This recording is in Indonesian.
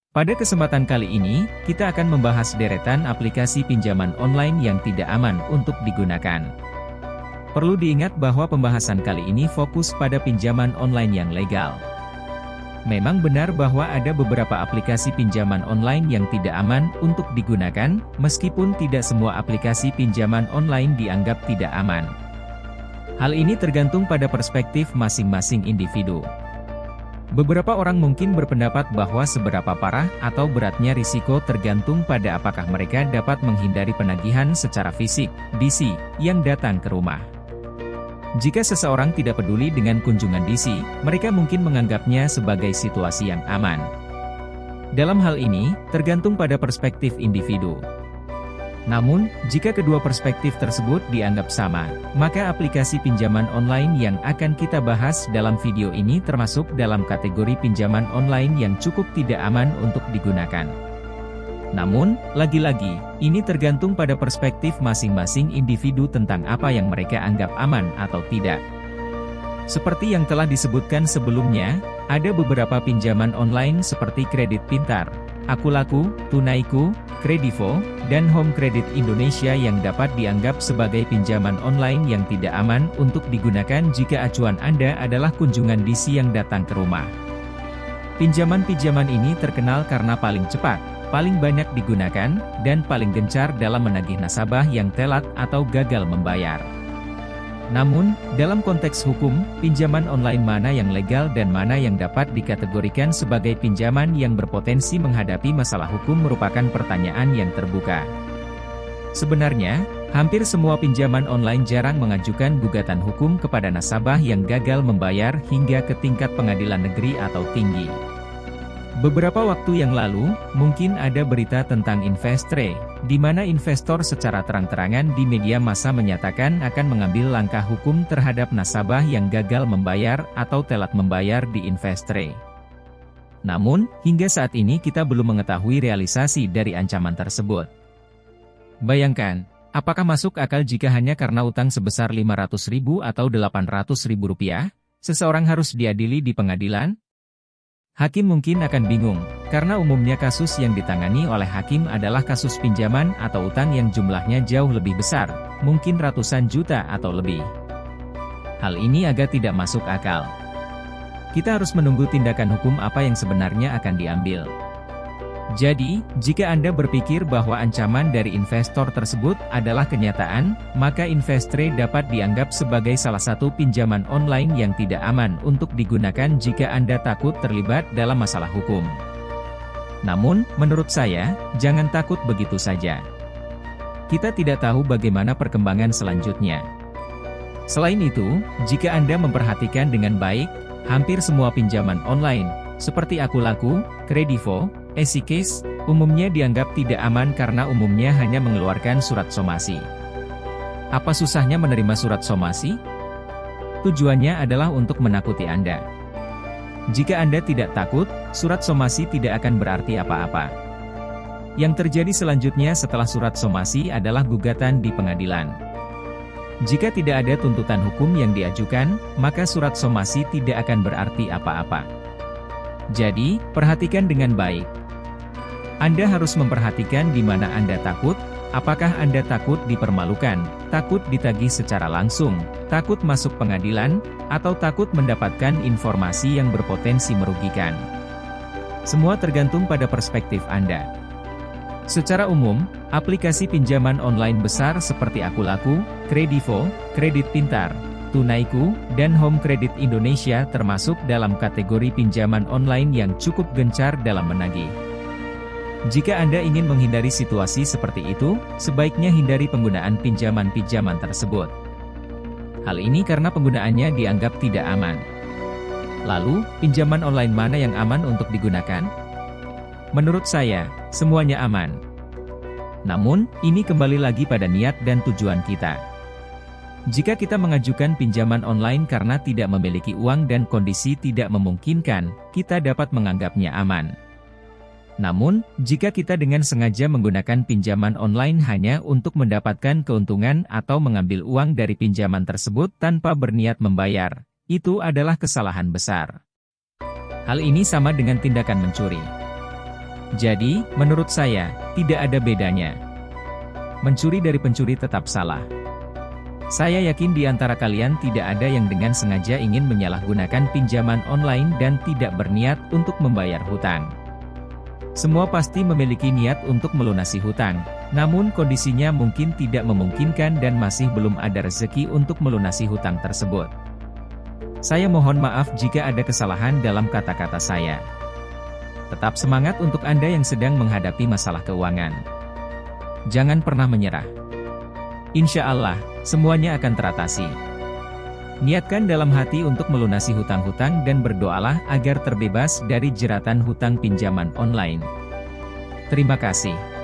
Pada kesempatan kali ini, kita akan membahas deretan aplikasi pinjaman online yang tidak aman untuk digunakan. Perlu diingat bahwa pembahasan kali ini fokus pada pinjaman online yang legal. Memang benar bahwa ada beberapa aplikasi pinjaman online yang tidak aman untuk digunakan, meskipun tidak semua aplikasi pinjaman online dianggap tidak aman. Hal ini tergantung pada perspektif masing-masing individu. Beberapa orang mungkin berpendapat bahwa seberapa parah atau beratnya risiko tergantung pada apakah mereka dapat menghindari penagihan secara fisik, DC, yang datang ke rumah. Jika seseorang tidak peduli dengan kunjungan DC, mereka mungkin menganggapnya sebagai situasi yang aman. Dalam hal ini, tergantung pada perspektif individu. Namun, jika kedua perspektif tersebut dianggap sama, maka aplikasi pinjaman online yang akan kita bahas dalam video ini termasuk dalam kategori pinjaman online yang cukup tidak aman untuk digunakan. Namun, lagi-lagi, ini tergantung pada perspektif masing-masing individu tentang apa yang mereka anggap aman atau tidak. Seperti yang telah disebutkan sebelumnya, ada beberapa pinjaman online seperti Kredit Pintar, Akulaku, Tunaiku, Kredivo, dan Home Credit Indonesia yang dapat dianggap sebagai pinjaman online yang tidak aman untuk digunakan jika acuan Anda adalah kunjungan DC yang datang ke rumah. Pinjaman-pinjaman ini terkenal karena paling cepat, paling banyak digunakan, dan paling gencar dalam menagih nasabah yang telat atau gagal membayar. Namun, dalam konteks hukum, pinjaman online mana yang legal dan mana yang dapat dikategorikan sebagai pinjaman yang berpotensi menghadapi masalah hukum merupakan pertanyaan yang terbuka. Sebenarnya, hampir semua pinjaman online jarang mengajukan gugatan hukum kepada nasabah yang gagal membayar hingga ke tingkat pengadilan negeri atau tinggi. Beberapa waktu yang lalu, mungkin ada berita tentang Investre, di mana investor secara terang-terangan di media massa menyatakan akan mengambil langkah hukum terhadap nasabah yang gagal membayar atau telat membayar di Investre. Namun, hingga saat ini kita belum mengetahui realisasi dari ancaman tersebut. Bayangkan, apakah masuk akal jika hanya karena utang sebesar Rp500.000 atau Rp800.000, seseorang harus diadili di pengadilan? Hakim mungkin akan bingung, karena umumnya kasus yang ditangani oleh hakim adalah kasus pinjaman atau utang yang jumlahnya jauh lebih besar, mungkin ratusan juta atau lebih. Hal ini agak tidak masuk akal. Kita harus menunggu tindakan hukum apa yang sebenarnya akan diambil. Jadi, jika Anda berpikir bahwa ancaman dari investor tersebut adalah kenyataan, maka Investre dapat dianggap sebagai salah satu pinjaman online yang tidak aman untuk digunakan jika Anda takut terlibat dalam masalah hukum. Namun, menurut saya, jangan takut begitu saja. Kita tidak tahu bagaimana perkembangan selanjutnya. Selain itu, jika Anda memperhatikan dengan baik, hampir semua pinjaman online, seperti Akulaku, Kredivo, EasyCash, umumnya dianggap tidak aman karena umumnya hanya mengeluarkan surat somasi. Apa susahnya menerima surat somasi? Tujuannya adalah untuk menakuti Anda. Jika Anda tidak takut, surat somasi tidak akan berarti apa-apa. Yang terjadi selanjutnya setelah surat somasi adalah gugatan di pengadilan. Jika tidak ada tuntutan hukum yang diajukan, maka surat somasi tidak akan berarti apa-apa. Jadi, perhatikan dengan baik. Anda harus memperhatikan di mana Anda takut, apakah Anda takut dipermalukan, takut ditagih secara langsung, takut masuk pengadilan, atau takut mendapatkan informasi yang berpotensi merugikan. Semua tergantung pada perspektif Anda. Secara umum, aplikasi pinjaman online besar seperti Akulaku, Kredivo, Kredit Pintar, Tunaiku, dan Home Credit Indonesia termasuk dalam kategori pinjaman online yang cukup gencar dalam menagih. Jika Anda ingin menghindari situasi seperti itu, sebaiknya hindari penggunaan pinjaman-pinjaman tersebut. Hal ini karena penggunaannya dianggap tidak aman. Lalu, pinjaman online mana yang aman untuk digunakan? Menurut saya, semuanya aman. Namun, ini kembali lagi pada niat dan tujuan kita. Jika kita mengajukan pinjaman online karena tidak memiliki uang dan kondisi tidak memungkinkan, kita dapat menganggapnya aman. Namun, jika kita dengan sengaja menggunakan pinjaman online hanya untuk mendapatkan keuntungan atau mengambil uang dari pinjaman tersebut tanpa berniat membayar, itu adalah kesalahan besar. Hal ini sama dengan tindakan mencuri. Jadi, menurut saya, tidak ada bedanya. Mencuri dari pencuri tetap salah. Saya yakin di antara kalian tidak ada yang dengan sengaja ingin menyalahgunakan pinjaman online dan tidak berniat untuk membayar hutang. Semua pasti memiliki niat untuk melunasi hutang, namun kondisinya mungkin tidak memungkinkan dan masih belum ada rezeki untuk melunasi hutang tersebut. Saya mohon maaf jika ada kesalahan dalam kata-kata saya. Tetap semangat untuk Anda yang sedang menghadapi masalah keuangan. Jangan pernah menyerah. Insya Allah, semuanya akan teratasi. Niatkan dalam hati untuk melunasi hutang-hutang dan berdoalah agar terbebas dari jeratan hutang pinjaman online. Terima kasih.